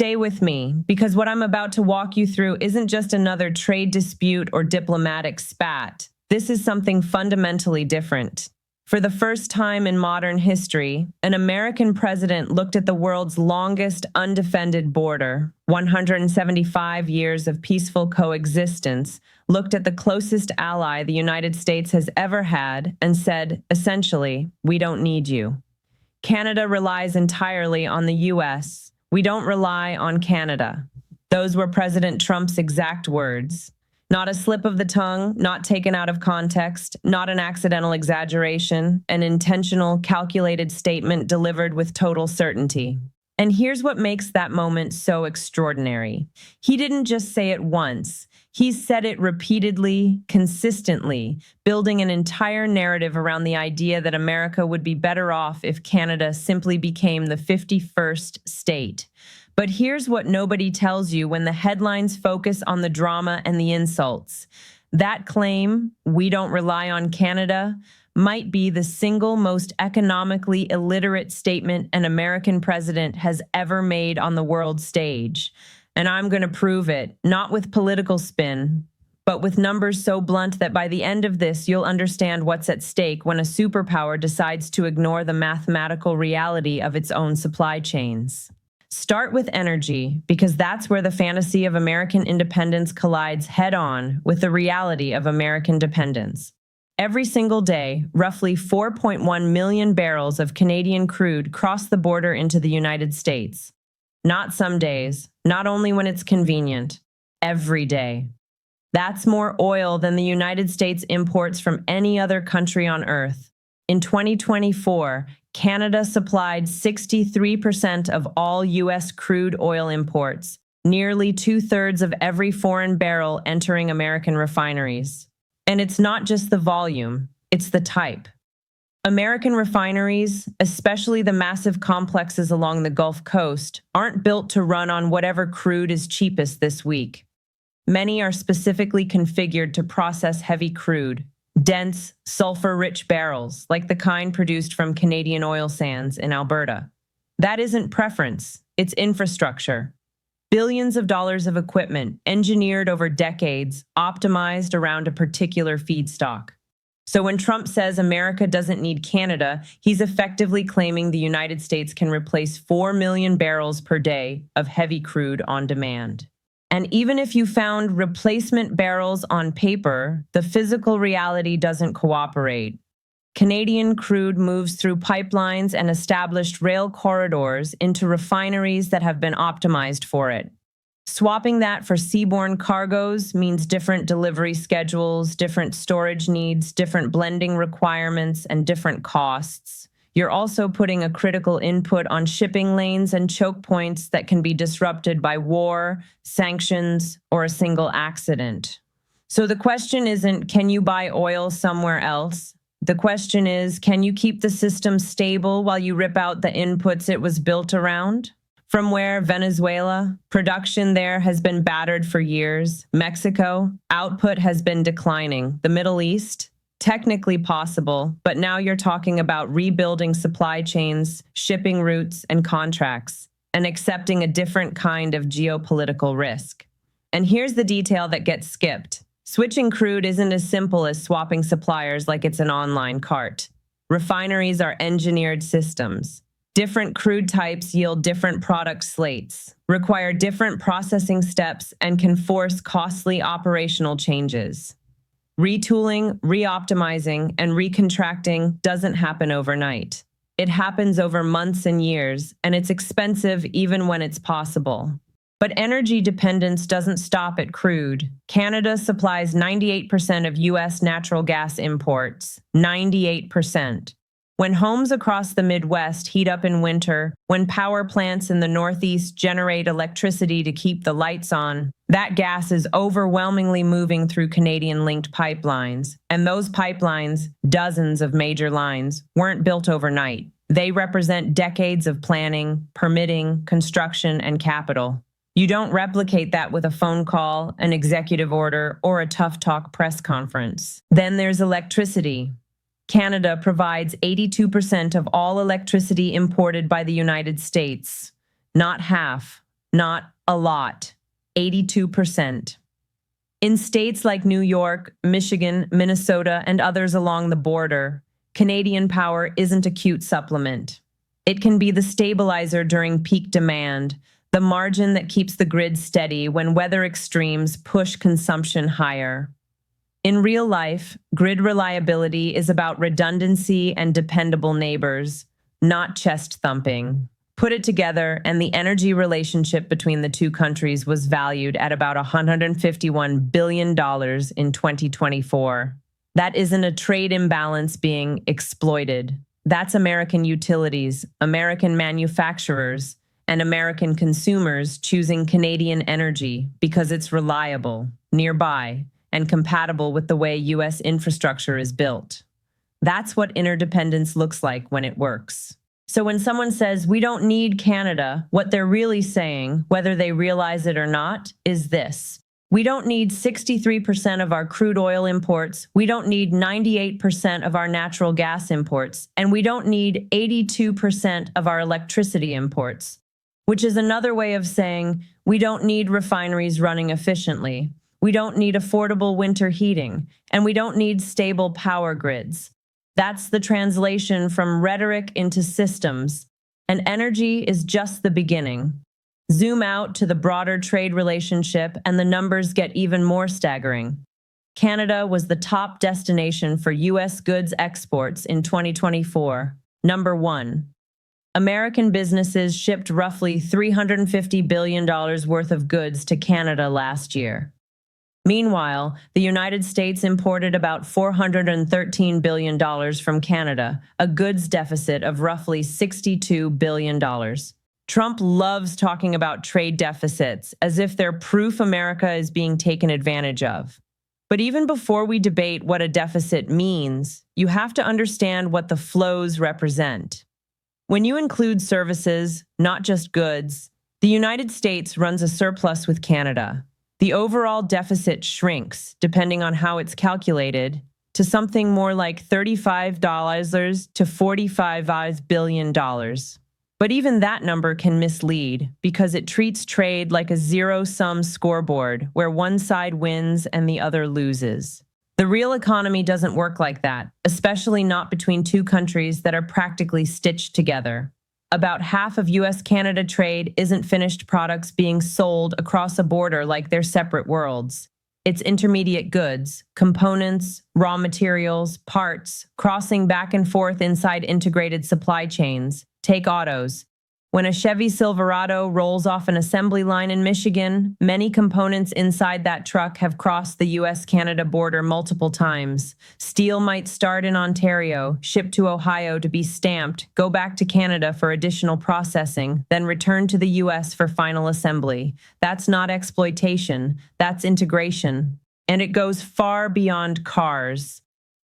Stay with me, because what I'm about to walk you through isn't just another trade dispute or diplomatic spat. This is something fundamentally different. For the first time in modern history, an American president looked at the world's longest undefended border, 175 years of peaceful coexistence, looked at the closest ally the United States has ever had, and said, essentially, we don't need you. Canada relies entirely on the U.S. We don't rely on Canada. Those were President Trump's exact words. Not a slip of the tongue, not taken out of context, not an accidental exaggeration, an intentional, calculated statement delivered with total certainty. And here's what makes that moment so extraordinary. He didn't just say it once. He said it repeatedly, consistently, building an entire narrative around the idea that America would be better off if Canada simply became the 51st state. But here's what nobody tells you when the headlines focus on the drama and the insults. That claim, we don't rely on Canada, might be the single most economically illiterate statement an American president has ever made on the world stage. And I'm going to prove it, not with political spin, but with numbers so blunt that by the end of this, you'll understand what's at stake when a superpower decides to ignore the mathematical reality of its own supply chains. Start with energy, because that's where the fantasy of American independence collides head-on with the reality of American dependence. Every single day, roughly 4.1 million barrels of Canadian crude cross the border into the United States. Not some days, not only when it's convenient, every day. That's more oil than the United States imports from any other country on Earth. In 2024, Canada supplied 63% of all U.S. crude oil imports, nearly 2/3 of every foreign barrel entering American refineries. And it's not just the volume, it's the type. American refineries, especially the massive complexes along the Gulf Coast, aren't built to run on whatever crude is cheapest this week. Many are specifically configured to process heavy crude, dense, sulfur-rich barrels, like the kind produced from Canadian oil sands in Alberta. That isn't preference, it's infrastructure. Billions of dollars of equipment, engineered over decades, optimized around a particular feedstock. So when Trump says America doesn't need Canada, he's effectively claiming the United States can replace 4 million barrels per day of heavy crude on demand. And even if you found replacement barrels on paper, the physical reality doesn't cooperate. Canadian crude moves through pipelines and established rail corridors into refineries that have been optimized for it. Swapping that for seaborne cargoes means different delivery schedules, different storage needs, different blending requirements, and different costs. You're also putting a critical input on shipping lanes and choke points that can be disrupted by war, sanctions, or a single accident. So the question isn't, can you buy oil somewhere else? The question is, can you keep the system stable while you rip out the inputs it was built around? From where Venezuela, production there has been battered for years. Mexico, output has been declining. The Middle East, technically possible, but now you're talking about rebuilding supply chains, shipping routes, and contracts, and accepting a different kind of geopolitical risk. And here's the detail that gets skipped. Switching crude isn't as simple as swapping suppliers like it's an online cart. Refineries are engineered systems. Different crude types yield different product slates, require different processing steps, and can force costly operational changes. Retooling, reoptimizing, and recontracting doesn't happen overnight. It happens over months and years, and it's expensive even when it's possible. But energy dependence doesn't stop at crude. Canada supplies 98% of U.S. natural gas imports. 98%. When homes across the Midwest heat up in winter, when power plants in the Northeast generate electricity to keep the lights on, that gas is overwhelmingly moving through Canadian-linked pipelines. And those pipelines, dozens of major lines, weren't built overnight. They represent decades of planning, permitting, construction, and capital. You don't replicate that with a phone call, an executive order, or a tough talk press conference. Then there's electricity. Canada provides 82% of all electricity imported by the United States. Not half, Not a lot, 82%. In states like New York, Michigan, Minnesota, and others along the border, Canadian power isn't a cute supplement. It can be the stabilizer during peak demand, the margin that keeps the grid steady when weather extremes push consumption higher. In real life, grid reliability is about redundancy and dependable neighbors, not chest thumping. Put it together, and the energy relationship between the two countries was valued at about $151 billion in 2024. That isn't a trade imbalance being exploited. That's American utilities, American manufacturers, and American consumers choosing Canadian energy because it's reliable, nearby, and compatible with the way U.S. infrastructure is built. That's what interdependence looks like when it works. So when someone says, we don't need Canada, what they're really saying, whether they realize it or not, is this. We don't need 63% of our crude oil imports, we don't need 98% of our natural gas imports, and we don't need 82% of our electricity imports, which is another way of saying we don't need refineries running efficiently, we don't need affordable winter heating, and we don't need stable power grids. That's the translation from rhetoric into systems, and energy is just the beginning. Zoom out to the broader trade relationship, and the numbers get even more staggering. Canada was the top destination for U.S. goods exports in 2024. Number 1. American businesses shipped roughly $350 billion worth of goods to Canada last year. Meanwhile, the United States imported about $413 billion from Canada, a goods deficit of roughly $62 billion. Trump loves talking about trade deficits as if they're proof America is being taken advantage of. But even before we debate what a deficit means, you have to understand what the flows represent. When you include services, not just goods, the United States runs a surplus with Canada. The overall deficit shrinks, depending on how it's calculated, to something more like $35 to $45 billion. But even that number can mislead because it treats trade like a zero-sum scoreboard where one side wins and the other loses. The real economy doesn't work like that, especially not between two countries that are practically stitched together. About half of U.S.-Canada trade isn't finished products being sold across a border like they're separate worlds. It's intermediate goods, components, raw materials, parts, crossing back and forth inside integrated supply chains. Take autos. When a Chevy Silverado rolls off an assembly line in Michigan, many components inside that truck have crossed the U.S.-Canada border multiple times. Steel might start in Ontario, ship to Ohio to be stamped, go back to Canada for additional processing, then return to the U.S. for final assembly. That's not exploitation, that's integration. And it goes far beyond cars.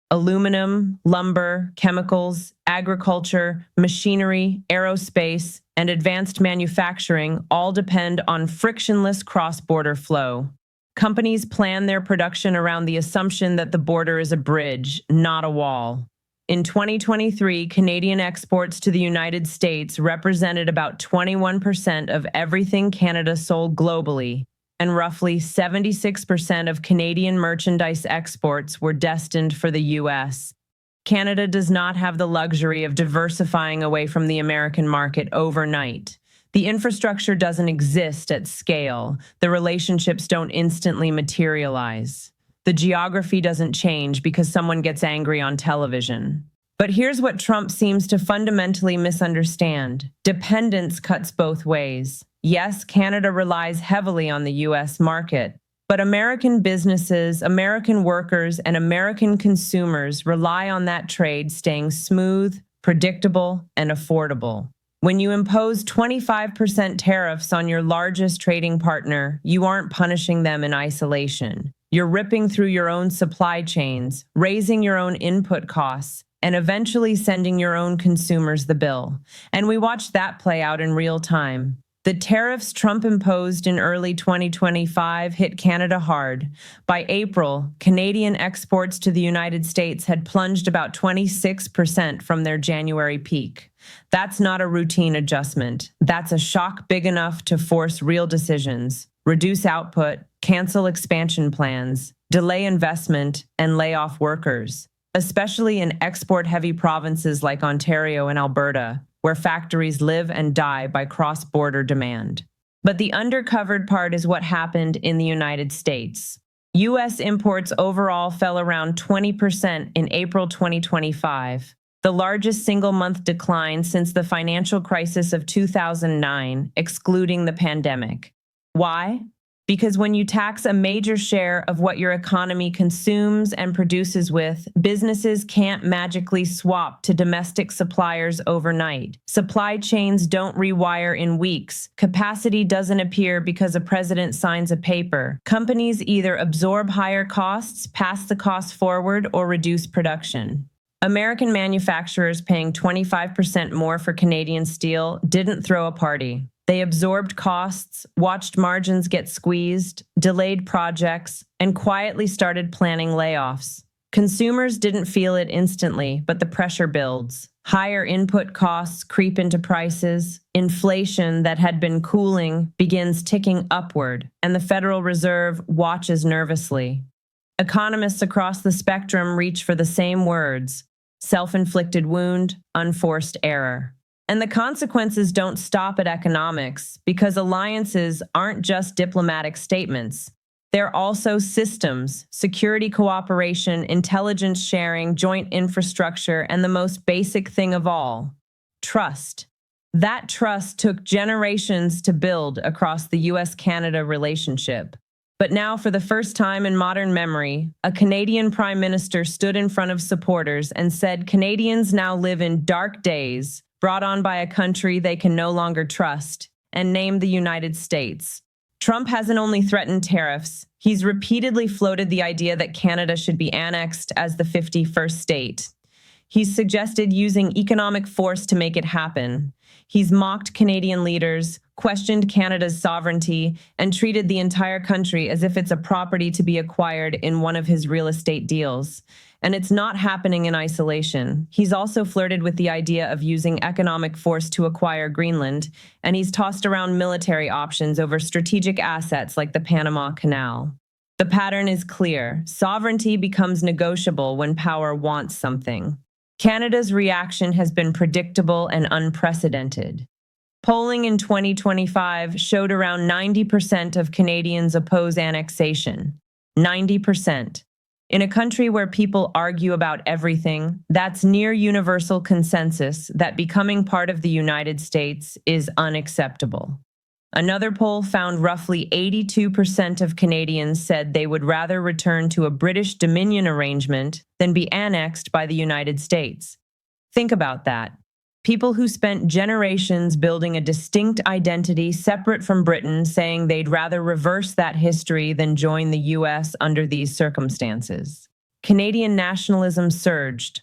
Aluminum, lumber, chemicals, agriculture, machinery, aerospace, and advanced manufacturing all depend on frictionless cross-border flow. Companies plan their production around the assumption that the border is a bridge, not a wall. In 2023, Canadian exports to the United States represented about 21% of everything Canada sold globally, and roughly 76% of Canadian merchandise exports were destined for the U.S. Canada does not have the luxury of diversifying away from the American market overnight. The infrastructure doesn't exist at scale. The relationships don't instantly materialize. The geography doesn't change because someone gets angry on television. But here's what Trump seems to fundamentally misunderstand. Dependence cuts both ways. Yes, Canada relies heavily on the U.S. market, but American businesses, American workers, and American consumers rely on that trade staying smooth, predictable, and affordable. When you impose 25% tariffs on your largest trading partner, you aren't punishing them in isolation. You're ripping through your own supply chains, raising your own input costs, and eventually sending your own consumers the bill. And we watched that play out in real time. The tariffs Trump imposed in early 2025 hit Canada hard. By April, Canadian exports to the United States had plunged about 26% from their January peak. That's not a routine adjustment. That's a shock big enough to force real decisions, reduce output, cancel expansion plans, delay investment, and lay off workers, especially in export-heavy provinces like Ontario and Alberta, where factories live and die by cross-border demand. But the undercovered part is what happened in the United States. U.S. imports overall fell around 20% in April 2025, the largest single-month decline since the financial crisis of 2009, excluding the pandemic. Why? Because when you tax a major share of what your economy consumes and produces with, businesses can't magically swap to domestic suppliers overnight. Supply chains don't rewire in weeks. Capacity doesn't appear because a president signs a paper. Companies either absorb higher costs, pass the costs forward, or reduce production. American manufacturers paying 25% more for Canadian steel didn't throw a party. They absorbed costs, watched margins get squeezed, delayed projects, and quietly started planning layoffs. Consumers didn't feel it instantly, but the pressure builds. Higher input costs creep into prices. Inflation that had been cooling begins ticking upward, and the Federal Reserve watches nervously. Economists across the spectrum reach for the same words: self-inflicted wound, unforced error. And the consequences don't stop at economics, because alliances aren't just diplomatic statements. They're also systems, security cooperation, intelligence sharing, joint infrastructure, and the most basic thing of all, trust. That trust took generations to build across the US-Canada relationship. But now, for the first time in modern memory, a Canadian Prime Minister stood in front of supporters and said Canadians now live in dark days, brought on by a country they can no longer trust, and named the United States. Trump hasn't only threatened tariffs, he's repeatedly floated the idea that Canada should be annexed as the 51st state. He's suggested using economic force to make it happen. He's mocked Canadian leaders, questioned Canada's sovereignty, and treated the entire country as if it's a property to be acquired in one of his real estate deals. And it's not happening in isolation. He's also flirted with the idea of using economic force to acquire Greenland, and he's tossed around military options over strategic assets like the Panama Canal. The pattern is clear. Sovereignty becomes negotiable when power wants something. Canada's reaction has been predictable and unprecedented. Polling in 2025 showed around 90% of Canadians oppose annexation. 90%. In a country where people argue about everything, that's near universal consensus that becoming part of the United States is unacceptable. Another poll found roughly 82% of Canadians said they would rather return to a British Dominion arrangement than be annexed by the United States. Think about that. People who spent generations building a distinct identity separate from Britain saying they'd rather reverse that history than join the US under these circumstances. Canadian nationalism surged.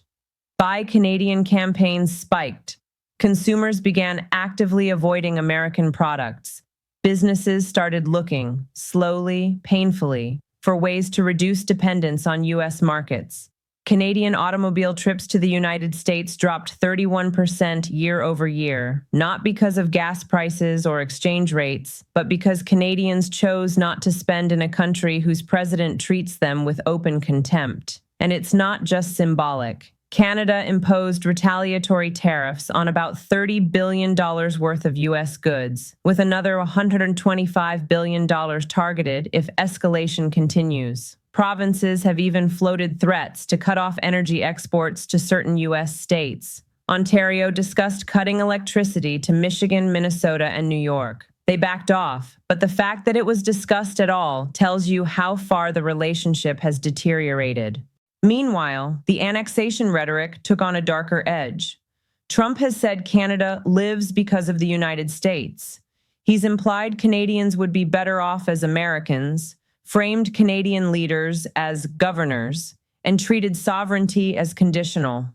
Buy Canadian campaigns spiked. Consumers began actively avoiding American products. Businesses started looking, slowly, painfully, for ways to reduce dependence on US markets. Canadian automobile trips to the United States dropped 31% year over year, not because of gas prices or exchange rates, but because Canadians chose not to spend in a country whose president treats them with open contempt. And it's not just symbolic. Canada imposed retaliatory tariffs on about $30 billion worth of U.S. goods, with another $125 billion targeted if escalation continues. Provinces have even floated threats to cut off energy exports to certain U.S. states. Ontario discussed cutting electricity to Michigan, Minnesota, and New York. They backed off, but the fact that it was discussed at all tells you how far the relationship has deteriorated. Meanwhile, the annexation rhetoric took on a darker edge. Trump has said Canada lives because of the United States. He's implied Canadians would be better off as Americans, framed Canadian leaders as governors, and treated sovereignty as conditional.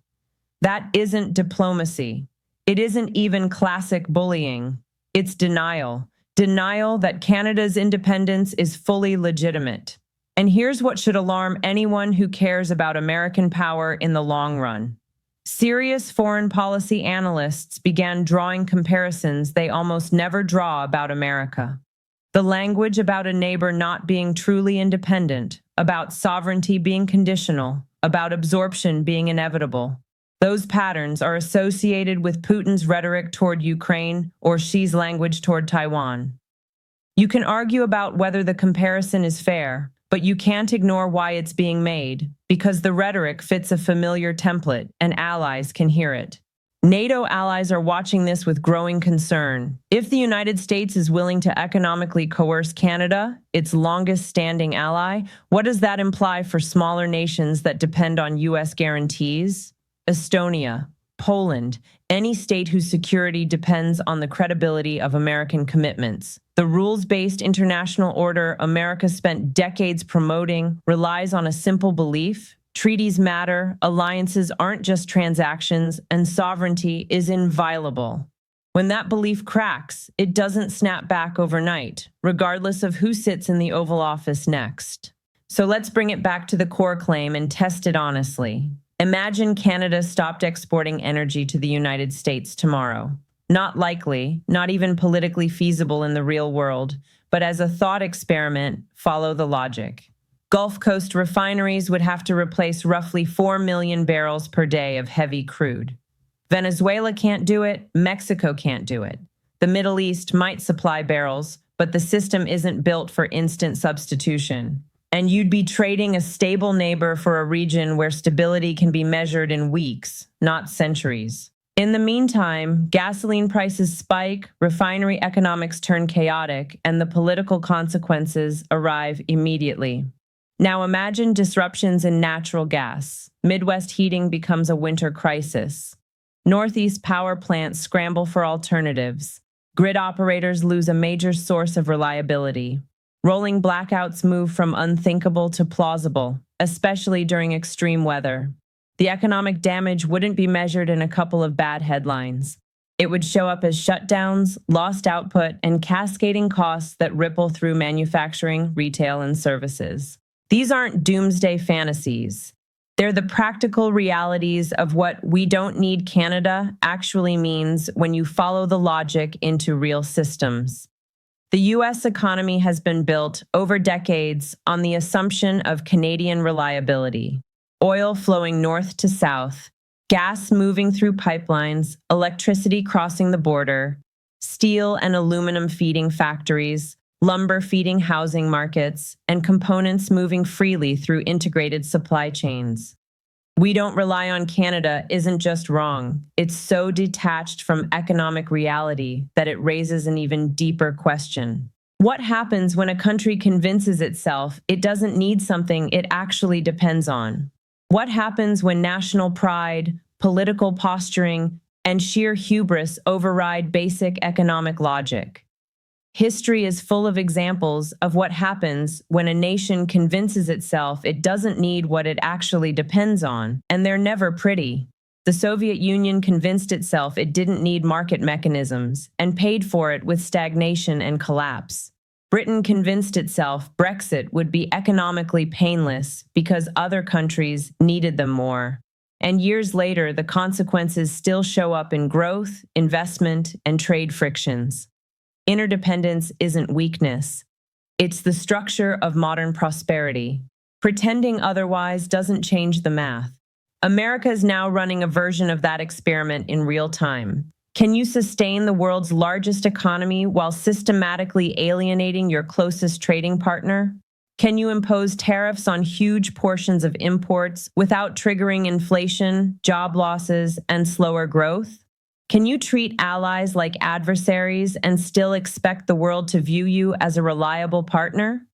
That isn't diplomacy. It isn't even classic bullying. It's denial. Denial that Canada's independence is fully legitimate. And here's what should alarm anyone who cares about American power in the long run. Serious foreign policy analysts began drawing comparisons they almost never draw about America. The language about a neighbor not being truly independent, about sovereignty being conditional, about absorption being inevitable. Those patterns are associated with Putin's rhetoric toward Ukraine or Xi's language toward Taiwan. You can argue about whether the comparison is fair, but you can't ignore why it's being made, because the rhetoric fits a familiar template and allies can hear it. NATO allies are watching this with growing concern. If the United States is willing to economically coerce Canada, its longest-standing ally, what does that imply for smaller nations that depend on U.S. guarantees? Estonia, Poland, any state whose security depends on the credibility of American commitments. The rules-based international order America spent decades promoting relies on a simple belief: treaties matter, alliances aren't just transactions, and sovereignty is inviolable. When that belief cracks, it doesn't snap back overnight, regardless of who sits in the Oval Office next. So let's bring it back to the core claim and test it honestly. Imagine Canada stopped exporting energy to the United States tomorrow. Not likely, not even politically feasible in the real world, but as a thought experiment, follow the logic. Gulf Coast refineries would have to replace roughly 4 million barrels per day of heavy crude. Venezuela can't do it, Mexico can't do it. The Middle East might supply barrels, but the system isn't built for instant substitution. And you'd be trading a stable neighbor for a region where stability can be measured in weeks, not centuries. In the meantime, gasoline prices spike, refinery economics turn chaotic, and the political consequences arrive immediately. Now imagine disruptions in natural gas. Midwest heating becomes a winter crisis. Northeast power plants scramble for alternatives. Grid operators lose a major source of reliability. Rolling blackouts move from unthinkable to plausible, especially during extreme weather. The economic damage wouldn't be measured in a couple of bad headlines. It would show up as shutdowns, lost output, and cascading costs that ripple through manufacturing, retail, and services. These aren't doomsday fantasies. They're the practical realities of what "we don't need Canada" actually means when you follow the logic into real systems. The U.S. economy has been built over decades on the assumption of Canadian reliability. Oil flowing north to south, gas moving through pipelines, electricity crossing the border, steel and aluminum feeding factories, lumber feeding housing markets, and components moving freely through integrated supply chains. "We don't rely on Canada" isn't just wrong. It's so detached from economic reality that it raises an even deeper question. What happens when a country convinces itself it doesn't need something it actually depends on? What happens when national pride, political posturing, and sheer hubris override basic economic logic? History is full of examples of what happens when a nation convinces itself it doesn't need what it actually depends on, and they're never pretty. The Soviet Union convinced itself it didn't need market mechanisms and paid for it with stagnation and collapse. Britain convinced itself Brexit would be economically painless because other countries needed them more. And years later, the consequences still show up in growth, investment, and trade frictions. Interdependence isn't weakness. It's the structure of modern prosperity. Pretending otherwise doesn't change the math. America is now running a version of that experiment in real time. Can you sustain the world's largest economy while systematically alienating your closest trading partner? Can you impose tariffs on huge portions of imports without triggering inflation, job losses, and slower growth? Can you treat allies like adversaries and still expect the world to view you as a reliable partner?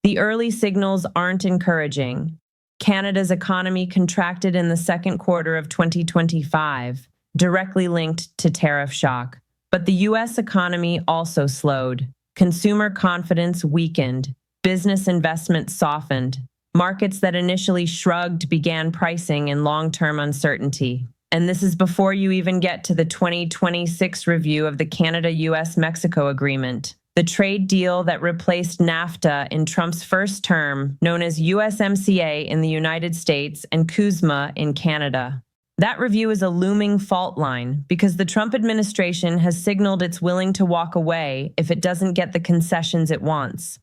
The early signals aren't encouraging. Canada's economy contracted in the second quarter of 2025, directly linked to tariff shock. But the U.S. economy also slowed. Consumer confidence weakened. Business investment softened. Markets that initially shrugged began pricing in long-term uncertainty. And this is before you even get to the 2026 review of the Canada-US-Mexico agreement, the trade deal that replaced NAFTA in Trump's first term, known as USMCA in the United States and CUSMA in Canada. That review is a looming fault line because the Trump administration has signaled it's willing to walk away if it doesn't get the concessions it wants.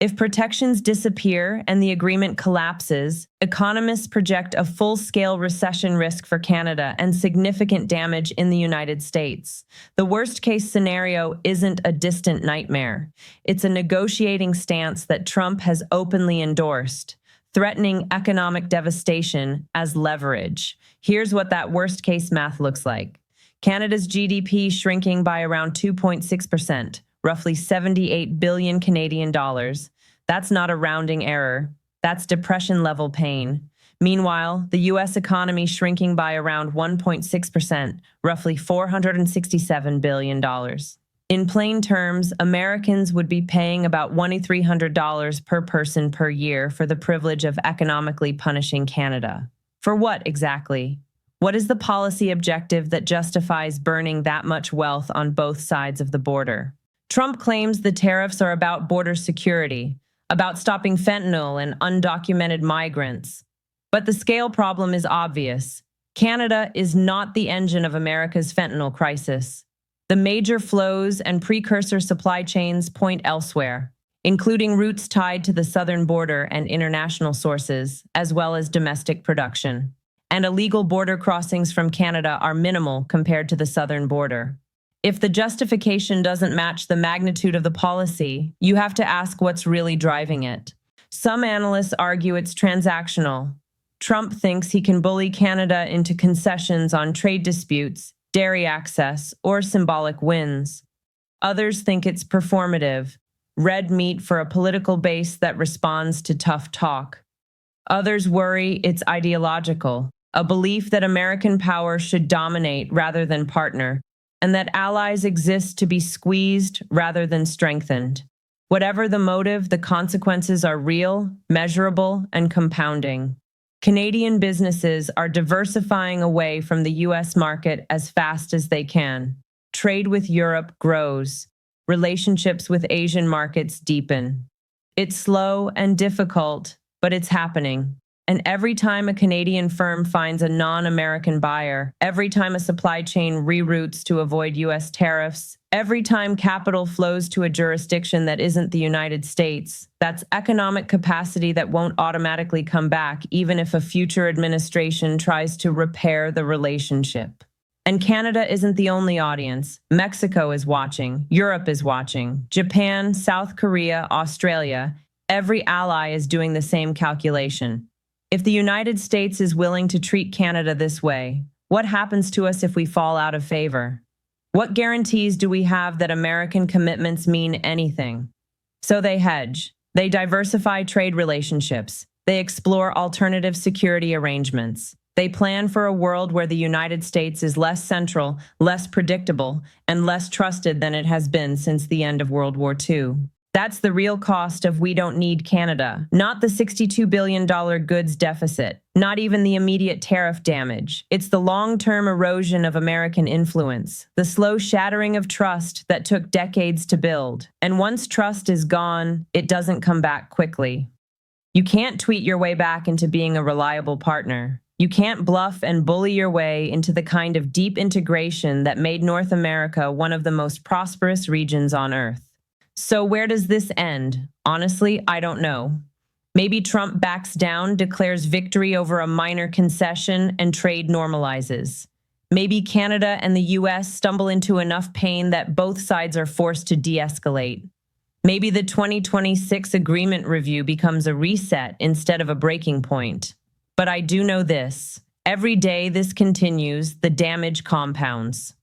If protections disappear and the agreement collapses, economists project a full-scale recession risk for Canada and significant damage in the United States. The worst-case scenario isn't a distant nightmare. It's a negotiating stance that Trump has openly endorsed, threatening economic devastation as leverage. Here's what that worst-case math looks like. Canada's GDP shrinking by around 2.6%. Roughly 78 billion Canadian dollars. That's not a rounding error. That's depression-level pain. Meanwhile, the U.S. economy shrinking by around 1.6%, roughly $467 billion. In plain terms, Americans would be paying about $2,300 per person per year for the privilege of economically punishing Canada. For what exactly? What is the policy objective that justifies burning that much wealth on both sides of the border? Trump claims the tariffs are about border security, about stopping fentanyl and undocumented migrants. But the scale problem is obvious. Canada is not the engine of America's fentanyl crisis. The major flows and precursor supply chains point elsewhere, including routes tied to the southern border and international sources, as well as domestic production. And illegal border crossings from Canada are minimal compared to the southern border. If the justification doesn't match the magnitude of the policy, you have to ask what's really driving it. Some analysts argue it's transactional. Trump thinks he can bully Canada into concessions on trade disputes, dairy access, or symbolic wins. Others think it's performative, red meat for a political base that responds to tough talk. Others worry it's ideological, a belief that American power should dominate rather than partner, and that allies exist to be squeezed rather than strengthened. Whatever the motive, the consequences are real, measurable, and compounding. Canadian businesses are diversifying away from the U.S. market as fast as they can. Trade with Europe grows. Relationships with Asian markets deepen. It's slow and difficult, but it's happening. And every time a Canadian firm finds a non-American buyer, every time a supply chain reroutes to avoid U.S. tariffs, every time capital flows to a jurisdiction that isn't the United States, that's economic capacity that won't automatically come back even if a future administration tries to repair the relationship. And Canada isn't the only audience. Mexico is watching. Europe is watching. Japan, South Korea, Australia. Every ally is doing the same calculation. If the United States is willing to treat Canada this way, what happens to us if we fall out of favor? What guarantees do we have that American commitments mean anything? So they hedge. They diversify trade relationships. They explore alternative security arrangements. They plan for a world where the United States is less central, less predictable, and less trusted than it has been since the end of World War II. That's the real cost of we don't need Canada, not the $62 billion goods deficit, not even the immediate tariff damage. It's the long-term erosion of American influence, the slow shattering of trust that took decades to build. And once trust is gone, it doesn't come back quickly. You can't tweet your way back into being a reliable partner. You can't bluff and bully your way into the kind of deep integration that made North America one of the most prosperous regions on Earth. So where does this end? Honestly, I don't know. Maybe Trump backs down, declares victory over a minor concession, and trade normalizes. Maybe Canada and the U.S. stumble into enough pain that both sides are forced to de-escalate. Maybe the 2026 agreement review becomes a reset instead of a breaking point. But I do know this. Every day this continues, the damage compounds.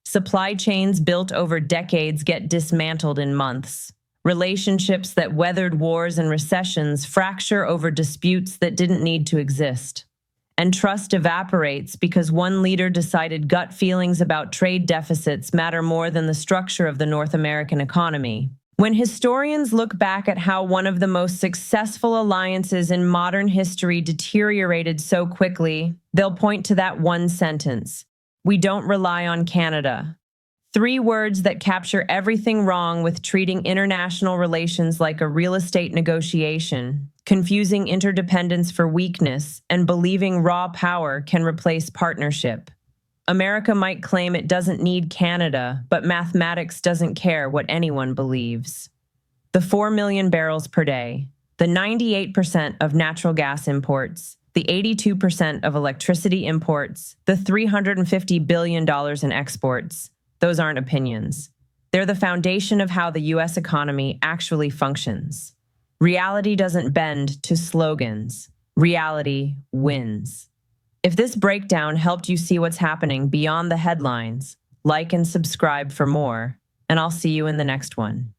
Supply chains built over decades get dismantled in months. Relationships that weathered wars and recessions fracture over disputes that didn't need to exist. And trust evaporates because one leader decided gut feelings about trade deficits matter more than the structure of the North American economy. When historians look back at how one of the most successful alliances in modern history deteriorated so quickly, they'll point to that one sentence: "We don't rely on Canada." 3 words that capture everything wrong with treating international relations like a real estate negotiation, confusing interdependence for weakness, and believing raw power can replace partnership. America might claim it doesn't need Canada, but mathematics doesn't care what anyone believes. The 4 million barrels per day, the 98% of natural gas imports, the 82% of electricity imports, the $350 billion in exports, those aren't opinions. They're the foundation of how the US economy actually functions. Reality doesn't bend to slogans. Reality wins. If this breakdown helped you see what's happening beyond the headlines, like and subscribe for more, and I'll see you in the next one.